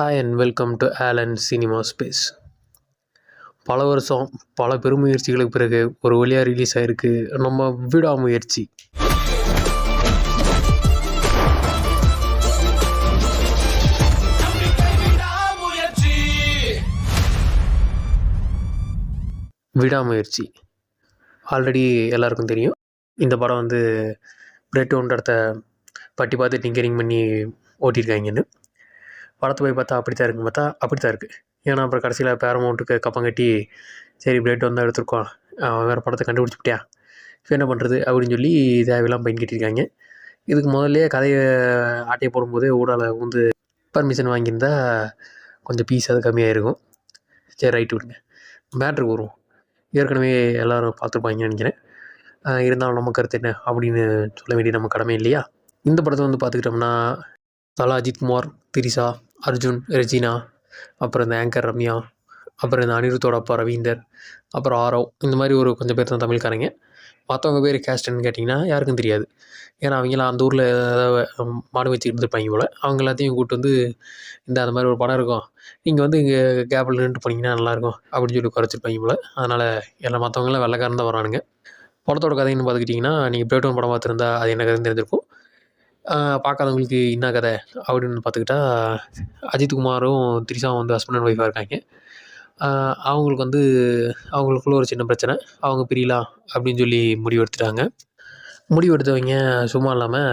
Hi and welcome to Alan cinema space. பல வருஷம் பல பெருமுயற்சிகளுக்கு பிறகு ஒரு வழியாக ரிலீஸ் ஆகிருக்கு நம்ம விடாமுயற்சி. விடாமுயற்சி ஆல்ரெடி எல்லாருக்கும் தெரியும். இந்த படம் வந்து பிரெட் ஒன்றத்தை பட்டி பார்த்து டிங்கரிங் பண்ணி ஓட்டியிருக்காங்கன்னு. படத்தை போய் பார்த்தா அப்படி தான் இருக்குன்னு பார்த்தா அப்படி தான் இருக்குது. ஏன்னா அப்புறம் கடைசியில் பேரமௌண்ட்டுக்கு கப்பம் கட்டி சரி பிளேட் வந்தால் எடுத்துருக்கோம், வேறு படத்தை கண்டுபிடிச்சிப்பிட்டியா, இப்போ என்ன பண்ணுறது அப்படின்னு சொல்லி தேவையெல்லாம் பயன் கட்டியிருக்காங்க. இதுக்கு முதல்லையே கதையை ஆட்டையை போடும்போது ஊடால வந்து பர்மிஷன் வாங்கியிருந்தா கொஞ்சம் பீஸ் அது கம்மியாக இருக்கும். சரி ரைட்டு விடுங்க, மேட்ருக்கு வருவோம். ஏற்கனவே எல்லோரும் பார்த்துருப்பாங்கன்னு நினைக்கிறேன். இருந்தாலும் நம்ம கருத்து என்ன அப்படின்னு சொல்ல வேண்டிய நம்ம கடமை இல்லையா? இந்த படத்தை வந்து பார்த்துக்கிட்டோம்னா தலா, அஜித்குமார், திரிஷா, அர்ஜுன், ரெஜினா, அப்புறம் இந்த ஆங்கர் ரம்யா, அப்புறம் இந்த அனிருத்தோட அப்பா ரவீந்தர், அப்புறம் ஆரவ், இந்த மாதிரி ஒரு கொஞ்சம் பேர் தான் தமிழ்காரங்க. மற்றவங்க பேர் கேஸ்ட்ன்னு கேட்டிங்கன்னா யாருக்கும் தெரியாது. ஏன்னா அவங்களாம் அந்த ஊரில் ஏதாவது மாடு வச்சு இருந்துருப்பாங்க போல். அவங்க எல்லாத்தையும் கூப்பிட்டு வந்து அந்த மாதிரி ஒரு படம் இருக்கும், நீங்கள் வந்து இங்கே கேப்பில் நின்றுட்டு போனீங்கன்னா நல்லாயிருக்கும் அப்படின்னு சொல்லி குறைச்சிருப்பாங்க போல். அதனால் எல்லாம் மற்றவங்களாம் வெள்ளைக்காரன் தான் வரானுங்க. படத்தோட கதைன்னு பார்த்துக்கிட்டிங்கன்னா நீங்கள் பிளேட்டோன் படம் பார்த்துருந்தா அது என்ன கதைன்னு தெரிஞ்சிருக்கும். பார்க்காதவங்களுக்கு என்ன கதை அப்படின்னு பார்த்துக்கிட்டா அஜித்குமாரும் திரிஷாவும் வந்து ஹஸ்பண்ட் அண்ட் ஒய்ஃபாக இருக்காங்க. அவங்களுக்கு வந்து அவங்களுக்குள்ள ஒரு சின்ன பிரச்சனை, அவங்க பிரியலாம் அப்படின்னு சொல்லி முடிவெடுத்துட்டாங்க. முடிவெடுத்தவங்க சும்மா இல்லாமல்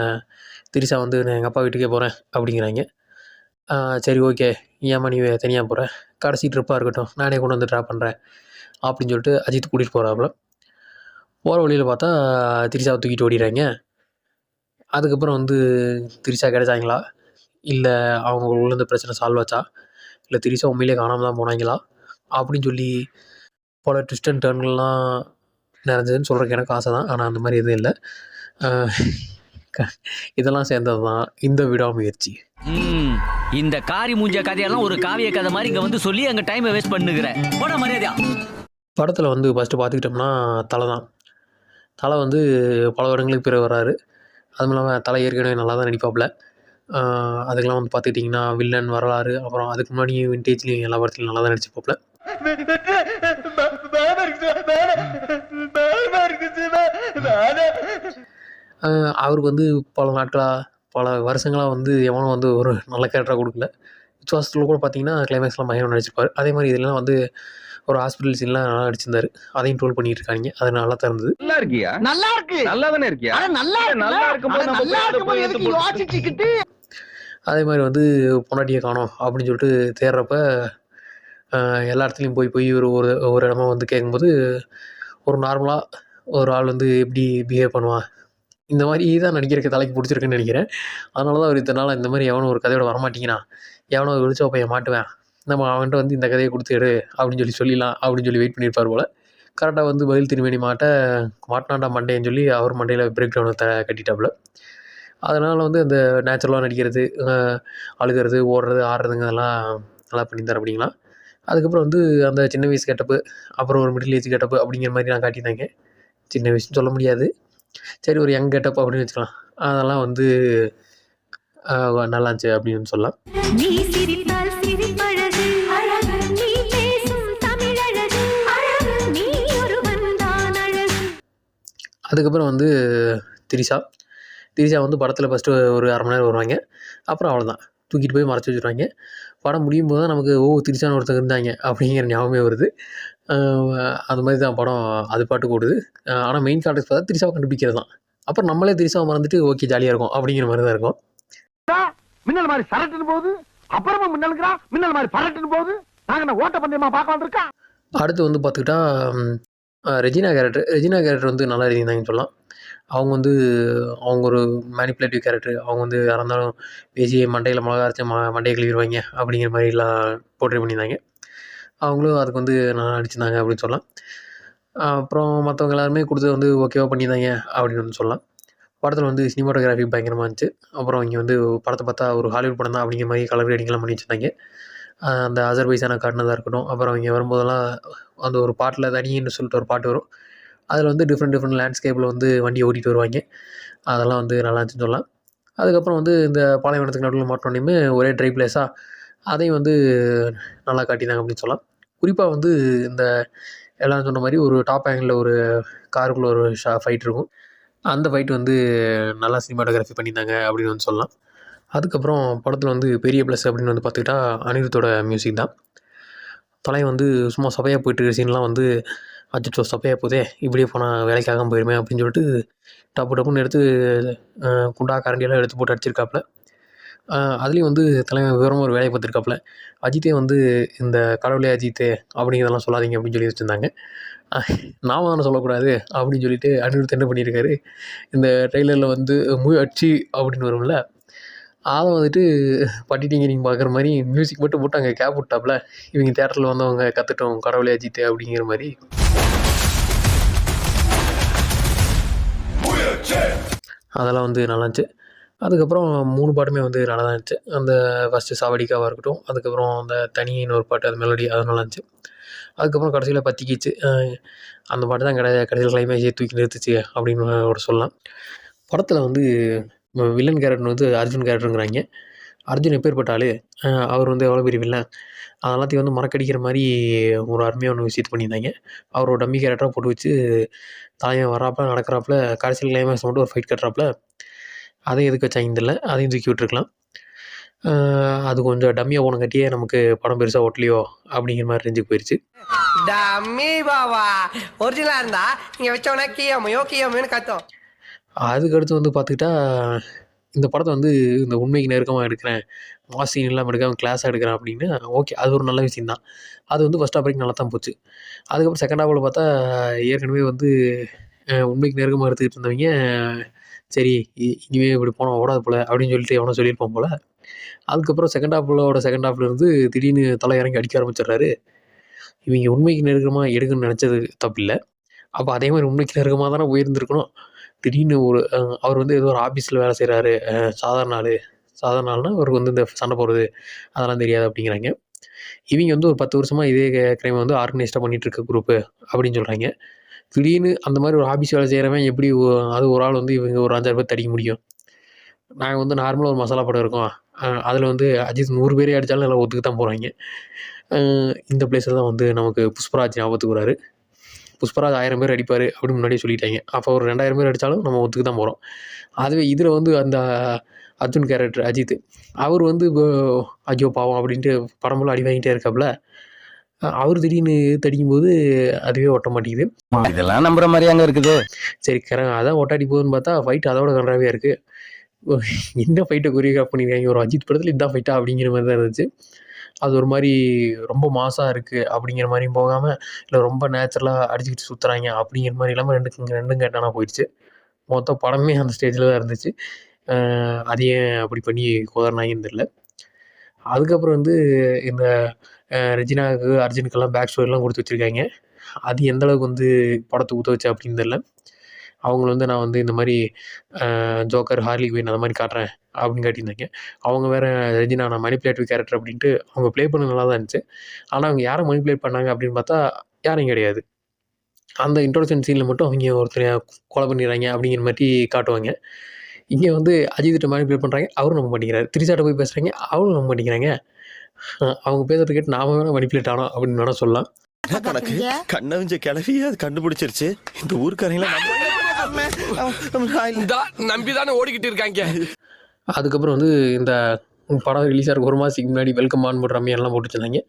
திரிஷா வந்து நான் எங்கள் அப்பா வீட்டுக்கே போகிறேன் அப்படிங்கிறாங்க. சரி ஓகே, ஏம்மா நீ தனியாக போகிற, கடைசி ட்ரிப்பாக இருக்கட்டும், நானே கொண்டு வந்து ட்ராப் பண்ணுறேன் அப்படின்னு சொல்லிட்டு அஜித் கூட்டிகிட்டு போகிறாப்புல. போகிற வழியில் பார்த்தா திரிஷாவை தூக்கிட்டு ஓடிடுறாங்க. அதுக்கப்புறம் வந்து திரிஷா கிடைச்சாங்களா, இல்லை அவங்களுக்குள்ள இந்த பிரச்சனை சால்வ் ஆச்சா, இல்லை திரிஷா உண்மையிலே காணாமல் தான் போனாங்களா அப்படின்னு சொல்லி பல ட்விஸ்ட் அண்ட் டர்ன்கள்லாம் நிறைஞ்சதுன்னு சொல்கிறதுக்கு எனக்கு ஆசை தான். ஆனால் அந்த மாதிரி எதுவும் இல்லை. இதெல்லாம் சேர்ந்தது தான் இந்த விடாமுயற்சி. இந்த காரி மூஞ்ச கதையெல்லாம் ஒரு காவிய கதை மாதிரி இங்கே வந்து சொல்லி அங்கே டைமை வேஸ்ட் பண்ணுகிறேன். போட மரியாதையா. படத்தில் வந்து ஃபஸ்ட்டு பார்த்துக்கிட்டோம்னா தலை வந்து பல வருடங்களுக்கு பிறகு வர்றாரு. அதுவும் இல்லாமல் தலை ஏற்கனவே நல்லா தான் நடிப்பாப்புல. அதுக்கெல்லாம் வந்து பார்த்துக்கிட்டிங்கன்னா வில்லன், வரலாறு, அப்புறம் அதுக்கு முன்னாடி விண்டேஜ்லேயும் எல்லா படத்துலையும் நல்லா தான் நடிச்சுப்பாப்புல. அவருக்கு வந்து பல நாட்களாக பல வருஷங்களாக வந்து எவனும் வந்து ஒரு நல்ல கேரக்டராக கொடுக்கல. விஸ்வாசத்தில் கூட பார்த்தீங்கன்னா கிளைமேக்ஸ்லாம் பயங்கரம் நடிச்சிருப்பார். அதே மாதிரி இதெல்லாம் வந்து ஒரு ஹாஸ்பிட்டல் சீன்லாம் நல்லா நடிச்சிருந்தாரு. அதையும் ட்ரோல் பண்ணிட்டு இருக்காங்க. அது நல்லா தான் இருந்தது. நல்லா இருக்கியா? நல்லா இருக்கு. நல்லா தானே இருக்கியா? நல்லா இருக்கும்போது அதே மாதிரி வந்து பொண்டாட்டியை காணோம் அப்படின்னு சொல்லிட்டு தேடுறப்ப எல்லா இடத்துலையும் போய் ஒரு ஒரு இடமா வந்து கேட்கும்போது ஒரு நார்மலாக ஒரு ஆள் வந்து எப்படி பிஹேவ் பண்ணுவான், இந்த மாதிரி தான் நடிக்கிறதுக்கு தலைக்கு பிடிச்சிருக்குன்னு நினைக்கிறேன். அதனால தான் அவர் இத்தனை நாள் இந்த மாதிரி எவனும் ஒரு கதையோட வரமாட்டிங்கன்னா எவனோ விழிச்சோ பையன் மாட்டுவேன், நம்ம அவன்கிட்ட வந்து இந்த கதையை கொடுத்துடு அப்படின்னு சொல்லிடலாம் அப்படின்னு சொல்லி வெயிட் பண்ணியிருப்பார் போல். கரெக்டாக வந்து பதில் திருமணி மாட்டினாண்டா மண்டைன்னு சொல்லி அவர் மண்டையில் பிரேக் டவுனை கட்டிட்டாப்புல. அதனால் வந்து அந்த நேச்சுரலாக நடிக்கிறது, அழுகிறது, ஓடுறது, ஆடுறதுங்க அதெல்லாம் நல்லா பண்ணியிருந்தார் அப்படிங்களா. அதுக்கப்புறம் வந்து அந்த சின்ன வயசு கெட்டப்பு, அப்புறம் ஒரு மிடில் ஏஜ் கெட்டப்பு அப்படிங்கிற மாதிரி நான் காட்டியிருந்தாங்க. சின்ன வயசுன்னு சொல்ல முடியாது, சரி ஒரு யங் கெட்டப் அப்படின்னு வச்சுக்கலாம். அதெல்லாம் வந்து நல்லாச்சு அப்படின்னு சொல்லலாம். அதுக்கப்புறம் வந்து திரிஷா வந்து படத்தில் ஃபஸ்ட்டு ஒரு அரை மணி நேரம் வருவாங்க. அப்புறம் அவ்வளோதான், தூக்கிட்டு போய் மறைச்சி வச்சுருவாங்க. படம் முடியும் போது தான் நமக்கு திரிஷான்னு ஒருத்தர் இருந்தாங்க அப்படிங்கிற ஞாபகமே வருது. அது மாதிரி தான் படம் அது பாட்டுக்கு ஓடுது. ஆனால் மெயின் கான்டெக்ட் பார்த்தா திரிஷாவை கண்டுபிடிக்கிறது தான். அப்புறம் நம்மளே திரிஷாவை மறந்துட்டு ஓகே ஜாலியாக இருக்கும் அப்படிங்கிற மாதிரி தான் இருக்கும். மின்னல் மாதிரி சரட்டுன்னு போகுது, அப்புறமா மின்னல் மாதிரி பரட்டுன்னு போகுது. நாங்கள் ஓட்ட பந்தயமா பார்க்க வந்திருக்கோம். அடுத்து வந்து பார்த்துக்கிட்டா ரெஜினா கேரக்டர் வந்து நல்லா எழுதியிருந்தாங்கன்னு சொல்லலாம். அவங்க வந்து அவங்க ஒரு மேனிப்புலேட்டிவ் கேரக்டர். அவங்க வந்து யாராக இருந்தாலும் பேசி மண்டையில் மிளகா அரைச்சி மண்டையை கழுவிடுவாங்க அப்படிங்கிற மாதிரிலாம் போர்ட்ரே பண்ணியிருந்தாங்க. அவங்களும் அதுக்கு வந்து நல்லா நடிச்சிருந்தாங்க அப்படின்னு சொல்லலாம். அப்புறம் மற்றவங்க எல்லாருமே கொடுத்து வந்து ஓகேவாக பண்ணியிருந்தாங்க அப்படின்னு வந்து சொல்லலாம். படத்தில் வந்து சினிமாட்டோகிராஃபி பயங்கரமாக இருந்துச்சு. அப்புறம் இங்கே வந்து படத்தை பார்த்தா ஒரு ஹாலிவுட் படம் தான் அப்படிங்கிற மாதிரி கலர் கிரேடிங்லாம் பண்ணி வச்சுருந்தாங்க. அந்த அசர்பைஜானை காட்டினதாக இருக்கட்டும், அப்புறம் இங்கே வரும்போதெல்லாம் அந்த ஒரு பாட்டில் தனின்னு சொல்லிட்டு ஒரு பாட்டு வரும். அதில் வந்து டிஃப்ரெண்ட் லேண்ட்ஸ்கேப்பில் வந்து வண்டியை ஓட்டிகிட்டு வருவாங்க. அதெல்லாம் வந்து நல்லா இருந்துச்சுன்னு சொல்லலாம். அதுக்கப்புறம் வந்து இந்த பாலைவனத்துக்கு நடுவில் மாட்டினோடனே ஒரே ட்ரை பிளேஸாக அதையும் வந்து நல்லா காட்டினாங்க அப்படின்னு சொல்லலாம். குறிப்பாக வந்து இந்த எல்லாம் சொன்ன மாதிரி ஒரு டாப் ஆங்கிளில் ஒரு காருக்குள்ளே ஒரு ஃபைட் இருக்கும். அந்த ஃபைட் வந்து நல்லா சினிமாட்டோகிராஃபி பண்ணியிருந்தாங்க அப்படின்னு வந்து சொல்லலாம். அதுக்கப்புறம் படத்தில் வந்து பெரிய ப்ளஸ் அப்படின்னு வந்து பார்த்துக்கிட்டா அனிருத்தோட மியூசிக் தான். தலைவன் வந்து சும்மா சபையாக போயிட்டு இருக்க சீன்லாம் வந்து அச்சோ சபையாக போதே இப்படியே போனால் வேலைக்கு ஆகாமல் போயிருமே அப்படின்னு சொல்லிட்டு டப்புன்னு எடுத்து குண்டா கரண்டியெல்லாம் எடுத்து போட்டு அடிச்சிருக்காப்புல. அதுலேயும் வந்து தலைவன் விவரமாக ஒரு வேலையை பார்த்துருக்காப்புல. அஜித்தே வந்து இந்த கடவுளே அஜித்தே அப்படிங்கிறதெல்லாம் சொல்லாதீங்க அப்படின்னு சொல்லி வச்சுருந்தாங்க. நாம தானே சொல்லக்கூடாது அப்படின்னு சொல்லிட்டு அனிருத் என்ன பண்ணியிருக்காரு, இந்த ட்ரெய்லரில் வந்து முயற்சி அப்படின்னு வரும்ல, அதை வந்துட்டு பட்டிட்டிங்க நீங்கள் பார்க்குற மாதிரி மியூசிக் மட்டும் போட்டு அங்கே கேப் விட்டாப்புல. இவங்க தேட்டரில் வந்தவங்க கற்றுட்டோம் கடவுளே அஜித்தே அப்படிங்கிற மாதிரி. அதெல்லாம் வந்து நல்லாருந்துச்சு. அதுக்கப்புறம் 3 பாட்டுமே வந்து நல்லா தான் இருந்துச்சு. அந்த ஃபஸ்ட்டு சாவடிக்காவாக இருக்கட்டும், அதுக்கப்புறம் அந்த தனின்னு ஒரு பாட்டு அது மெலோடி அது நல்லாருந்துச்சு. அதுக்கப்புறம் கடைசியில் பத்திக்கிச்சு அந்த பாட்டு தான் கடைசியில் கிளைமேக்ஸே தூக்கி நிறுத்துச்சு அப்படின்னு ஒரு சொல்லலாம். படத்தில் வந்து வில்லன் கேரக்டர் வந்து அர்ஜுன் கேரக்டருங்கிறாங்க. அர்ஜுன் எப்பேற்பட்ட ஆள், அவர் வந்து எவ்வளோ பெரிய வில்லன், அதெல்லாத்தையும் வந்து மறக்கடிக்கிற மாதிரி ஒரு அருமையாக ஒன்று விஷயத்து பண்ணியிருந்தாங்க. அவர் ஒரு டம்மி கேரக்டராக போட்டு வச்சு தலைவன் வர்றாப்புல நடக்கிறாப்புல கடைசியில் கிளைமேக்ஸ் மட்டும் ஒரு ஃபைட் கட்டுறாப்புல. அதையும் எதுக்கு வச்சாங்கன்னு தெரியல, அதையும் தூக்கி விட்டுருக்கலாம். அது கொஞ்சம் டம்மியாக போனங்காட்டியே நமக்கு படம் பெருசாக ஓட்டலையோ அப்படிங்கிற மாதிரி ரேஞ்சுக்கு போயிடுச்சு. டம்மி பாவா ஒரிஜினலா இருந்தா நீங்க வச்சோன்னா கியோமோன்னு கத்தோம். அதுக்கடுத்து வந்து பார்த்துக்கிட்டா இந்த படத்தை வந்து இந்த உண்மைக்கு நெருக்கமாக எடுக்கிறேன், மாஸ் சீன் இல்லாமல் எடுக்காமல் கிளாஸாக எடுக்கிறேன் அப்படின்னு ஓகே, அது ஒரு நல்ல விஷயம் தான். அது வந்து ஃபஸ்ட் ஹாஃப் வரைக்கும் நல்லா தான் போச்சு. அதுக்கப்புறம் செகண்ட் ஹாஃபில் பார்த்தா ஏற்கனவே வந்து உண்மைக்கு நெருக்கமாக எடுத்துக்கிட்டு இருந்தவங்க சரி இனிமேல் இப்படி போனால் ஓடாது போல் அப்படின்னு சொல்லிட்டு எவனோ சொல்லியிருப்பான் போல். அதுக்கப்புறம் செகண்ட் ஹாஃப்லேருந்து திடீர்னு தலை இறங்கி அடிக்க ஆரம்பிச்சிடுறாரு. இவங்க உண்மைக்கு நெருக்கமாக எடுக்கணும்னு நினச்சது தப்பில்லை. அப்போ அதே மாதிரி உண்மைக்கு நெருக்கமாக தானே போயிருந்துருக்கணும். திடீர்னு ஒரு அவர் வந்து ஏதோ ஒரு ஆஃபீஸில் வேலை செய்கிறாரு, சாதாரண ஆள்னா அவருக்கு வந்து இந்த சண்டை போடுறது அதெல்லாம் தெரியாது அப்படிங்கிறாங்க. இவங்க வந்து ஒரு 10 வருஷமாக இதே க்ரைமை வந்து ஆர்கனைஸ்டாக பண்ணிகிட்ருக்க குரூப்பு அப்படின்னு சொல்கிறாங்க. திடீர்னு அந்த மாதிரி ஒரு ஆஃபீஸ் வேலை செய்கிறவன் எப்படி அது ஒரு ஆள் வந்து இவங்க ஒரு 5-6 பேர் அடிக்க முடியும்? நாங்கள் வந்து நார்மலாக ஒரு மசாலா படம் இருக்கோம், அதில் வந்து அஜித் 100 பேரே அடித்தாலும் எல்லாம் ஒத்துக்க தான் போகிறாங்க. இந்த பிளேஸில் தான் வந்து நமக்கு புஷ்பராஜ் ஞாபகத்துக்கு வராரு. புஷ்பராஜ் 1000 பேர் அடிப்பார் அப்படின்னு முன்னாடியே சொல்லிட்டாங்க. அப்போ ஒரு 2000 பேர் அடித்தாலும் நம்ம ஒத்துக்க தான் போகிறோம். அதுவே இதில் வந்து அந்த அர்ஜுன் கேரக்டர் அஜித், அவர் வந்து ஐயோ பாவம் அப்படின்ட்டு படமெல்லாம் அடி வாங்கிட்டே இருக்காப்புல. அவர் திடீர்னு தடிக்கும்போது அதுவே ஒட்ட மாட்டேங்குது. இதெல்லாம் நம்புற மாதிரியாங்க இருக்குது. சரி அதான் ஒட்டாடி போகுதுன்னு பார்த்தா ஃபைட் அதோட கன்றாவே இருக்குது. என்ன ஃபைட்டை கொரியோகிராஃப் பண்ணியிருக்காங்க, ஒரு அஜித் படத்தில் இதுதான் ஃபைட்டா அப்படிங்கிற மாதிரி தான் இருந்துச்சு. அது ஒரு மாதிரி ரொம்ப மாஸாக இருக்குது அப்படிங்கிற மாதிரியும் போகாமல், இல்லை ரொம்ப நேச்சுரலாக அடிச்சுக்கிட்டு சுற்றுறாங்க அப்படிங்கிற மாதிரி இல்லாமல் ரெண்டும் கேட்டானா போயிடுச்சு. மொத்த படமே அந்த ஸ்டேஜில் தான் இருந்துச்சு. அது ஏன் அப்படி பண்ணி குதறினாங்கன்னு தெரில. அதுக்கப்புறம் வந்து இந்த ரெஜினாவுக்கு அர்ஜுனுக்கெல்லாம் பேக் ஸ்டோரிலாம் கொடுத்து வச்சுருக்காங்க. அது எந்த அளவுக்கு வந்து படத்தை ஊற்ற வச்சு அப்படின்னு தெரில. அவங்கள வந்து நான் வந்து இந்த மாதிரி ஜோக்கர், ஹார்லி குயின் அந்த மாதிரி காட்டுறேன் அப்படின்னு காட்டியிருந்தாங்க. அவங்க வேறு ரெஜினா நான் மணிப்புலேட்டிவ் கேரக்டர் அப்படின்ட்டு அவங்க ப்ளே பண்ண நல்லா தான் இருந்துச்சு. ஆனால் அவங்க யாரை மணிப்புலேட் பண்ணாங்க அப்படின்னு பார்த்தா யாரும் கிடையாது. அந்த இன்ட்ரோடக்ஷன் சீனில் மட்டும் அவங்க ஒருத்தரை கொலை பண்ணிடுறாங்க அப்படிங்கிற மாதிரி காட்டுவாங்க. இங்கே வந்து அஜித்திட்ட மணிப்புலேட் பண்ணுறாங்க, அவரும் நம்ப மாட்டேங்கிறாரு. திரிசாட்ட போய் பேசுகிறாங்க, அவரும் நம்ப மாட்டேங்கிறாங்க. அவங்க பேசுறது கேட்டு நாம வேணால் மணிப்புலேட் ஆனோம் அப்படின்னு வேணால் சொல்லலாம். கணக்கு கண்ணவிஞ்ச கிளவியே அது கண்டுபிடிச்சிருச்சு. இந்த ஊருக்காரங்களாம் நம்பிதானே ஓடிக்கிட்டு இருக்காங்க. அதுக்கப்புறம் வந்து இந்த படம் ரிலீஸ் ஆகிறதுக்கு 1 மாதத்துக்கு முன்னாடி வெல்கம் ஆன் போட்டு ரம்யாலாம் போட்டு வச்சுருந்தாங்க.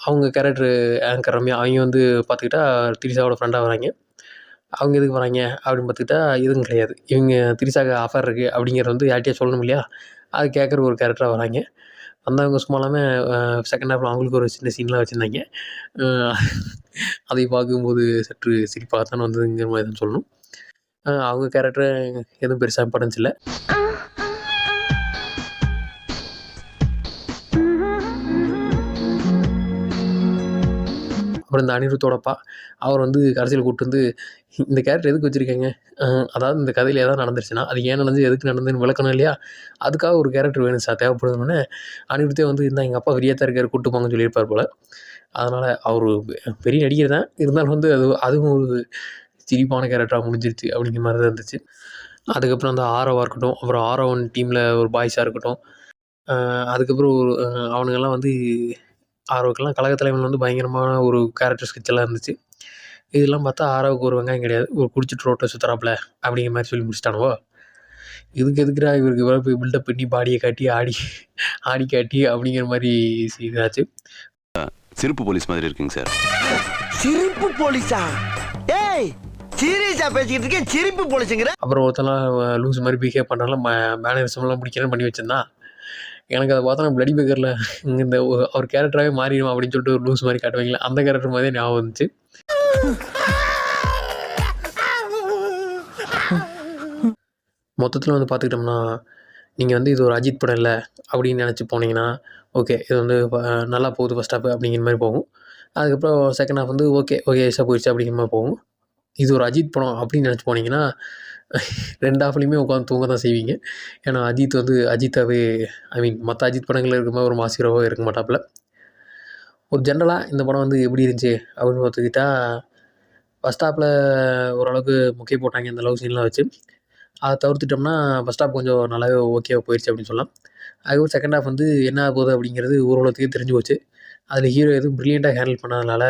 அவங்க கேரக்டர் ஆங்கர் ரம்யா, அவங்க வந்து பார்த்துக்கிட்டா திரிசாவோட ஃப்ரெண்டாக வராங்க. அவங்க எதுக்கு வராங்க அப்படின்னு பார்த்துக்கிட்டா எதுவும் கிடையாது, இவங்க திரிசாவுக்கு ஆஃபர் இருக்குது அப்படிங்கிறது வந்து யார்கிட்டயே சொல்லணும் இல்லையா, அது கேட்குற ஒரு கேரக்டராக வராங்க. வந்தவங்க சும்மா இல்லாமல் செகண்ட் ஹாஃபில் அவங்களுக்கு ஒரு சின்ன சீன்லாம் வச்சுருந்தாங்க. அதை பார்க்கும்போது சற்று சிரிப்பாக தான் வந்ததுங்கிற மாதிரி தான் சொல்லணும். அவங்க கேரக்டர் எதுவும் பெருசாக இம்பார்ட்டன்ஸ் இல்லை. அப்புறம் இந்த அனிருத்தோடப்பா, அவர் வந்து கடைசியில் கூப்பிட்டு வந்து இந்த கேரக்டர் எதுக்கு வச்சுருக்கீங்க, அதாவது இந்த கதையில் எதாவது நடந்துருச்சுன்னா அது ஏன் நடந்துச்சு எதுக்கு நடந்ததுன்னு விளக்கணும் இல்லையா, அதுக்காக ஒரு கேரக்டர் வேணும் சார் தேவைப்படுதுன்னு அனிருத்தே வந்து இருந்தால் எங்கள் அப்பா ஃப்ரீயாக தான் இருக்கார் கூப்பிட்டு போங்கன்னு சொல்லியிருப்பார் போல். அதனால் அவர் பெரிய நடிகர் தான், இருந்தாலும் வந்து அதுவும் ஒரு சிரிப்பான கேரக்டராக முடிஞ்சிருச்சு அப்படிங்கிற மாதிரி தான் இருந்துச்சு. அதுக்கப்புறம் அந்த ஆரோவாக இருக்கட்டும், அப்புறம் ஆரோவன் டீமில் ஒரு பாய்ஸாக இருக்கட்டும், அதுக்கப்புறம் ஒரு அவனுங்கெல்லாம் வந்து ஆரோக்கெல்லாம் கழக தலைவன் வந்து பயங்கரமான ஒரு கேரக்டர் ஸ்கெட்செல்லாம் இருந்துச்சு. இதெல்லாம் பார்த்தா ஆரோவுக்கு ஒரு வெங்காயம் கிடையாது, ஒரு குடிச்சிட்டு ரோட்டில் சுற்றுறாப்புல அப்படிங்கிற மாதிரி சொல்லி முடிச்சிட்டானுவோ. இதுக்கு எதுக்குடா இவருக்கு இவ்வளோ போய் பில்டப் பண்ணி பாடியை காட்டி ஆடி காட்டி அப்படிங்கிற மாதிரி இதாச்சு. சிரிப்பு போலீஸ் மாதிரி இருக்குங்க சார். சிரிப்பு போலீஸா? ஏய் சீரியஸா பேசிக்கிட்டு இருக்கேன், சிரிப்பு போலீஸுங்கிற. அப்புறம் ஒருத்தெல்லாம் லூஸ் மாதிரி பிஹேவ் பண்ணுறால மேனரிசம்லாம் பிடிக்கிறேன்னு பண்ணி வச்சிருந்தான். எனக்கு அதை பார்த்தா பிளடி பேக்கரில் இந்த அவர் கேரக்டராகவே மாறிடும் அப்படின்னு சொல்லிட்டு ஒரு லூஸ் மாதிரி காட்டுவாங்களே, அந்த கேரக்டர் மாதிரியே ஞாபகம் வந்துச்சு. மொத்தத்தில் வந்து பார்த்துக்கிட்டோம்னா, நீங்கள் வந்து இது ஒரு அஜித் படம் இல்லை அப்படின்னு நினச்சி போனீங்கன்னா ஓகே, இது வந்து நல்லா போகுது ஃபஸ்ட் ஹாஃப் அப்படிங்கிற மாதிரி போகும். அதுக்கப்புறம் செகண்ட் ஹாஃப் வந்து ஓகே ஏசா போயிடுச்சு அப்படிங்கிற மாதிரி போகும். இது ஒரு அஜித் படம் அப்படின்னு நினச்சி போனீங்கன்னா 2 ஹாஃப்லேயுமே உட்காந்து தூங்க தான் செய்வீங்க. ஏன்னா அஜித் வந்து அஜித்தாவே மற்ற அஜித் படங்களில் இருக்கிற மாதிரி ஒரு மாஸ் ஹீரோவாக இருக்க மாட்டாப்புல. ஒரு ஜென்ரலாக இந்த படம் வந்து எப்படி இருந்துச்சு அப்படின்னு பார்த்துக்கிட்டா, ஃபஸ்ட் ஹாஃபில் ஓரளவுக்கு முக்கிய போட்டாங்க இந்த லவ் சீன்லாம் வச்சு. அதை தவிர்த்துட்டோம்னா ஃபஸ்ட் ஹாஃப் கொஞ்சம் நல்லாவே ஓகேவாக போயிடுச்சு அப்படின்னு சொல்லலாம். அதுக்கப்புறம் செகண்ட் ஹாஃப் வந்து என்ன ஆக போகுது அப்படிங்கிறது ஊர்வலத்துக்கே தெரிஞ்சு போச்சு. அதில் ஹீரோ எதுவும் ப்ரில்லியண்ட்டாக ஹேண்டில் பண்ணாதனால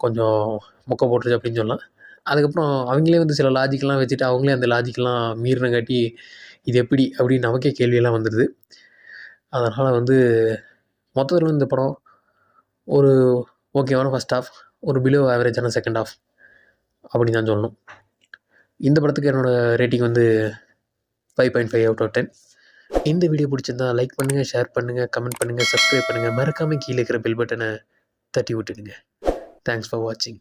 கொஞ்சம் மொக்க போட்டுருச்சு அப்படின்னு சொல்லலாம். அதுக்கப்புறம் அவங்களே வந்து சில லாஜிக்கெலாம் வச்சுட்டு அவங்களே அந்த லாஜிக்கெலாம் மீறினங்காட்டி இது எப்படி அப்படின்னு நமக்கே கேள்வியெல்லாம் வந்துடுது. அதனால் வந்து மொத்தத்தில் இந்த படம் ஒரு ஓகேவான ஃபஸ்ட் ஹாஃப், ஒரு பிலோ ஆவரேஜான செகண்ட் ஹாஃப் அப்படின்னு தான் சொல்லணும். இந்த படத்துக்கு என்னோடய ரேட்டிங் வந்து 5.5 out of 10. இந்த வீடியோ பிடிச்சிருந்தா லைக் பண்ணுங்கள், ஷேர் பண்ணுங்கள், கமெண்ட் பண்ணுங்கள், சப்ஸ்கிரைப் பண்ணுங்கள். மறக்காமல் கீழே இருக்கிற பெல் பட்டனை தட்டி விட்டுடுங்க. தேங்க்ஸ் ஃபார் வாட்சிங்.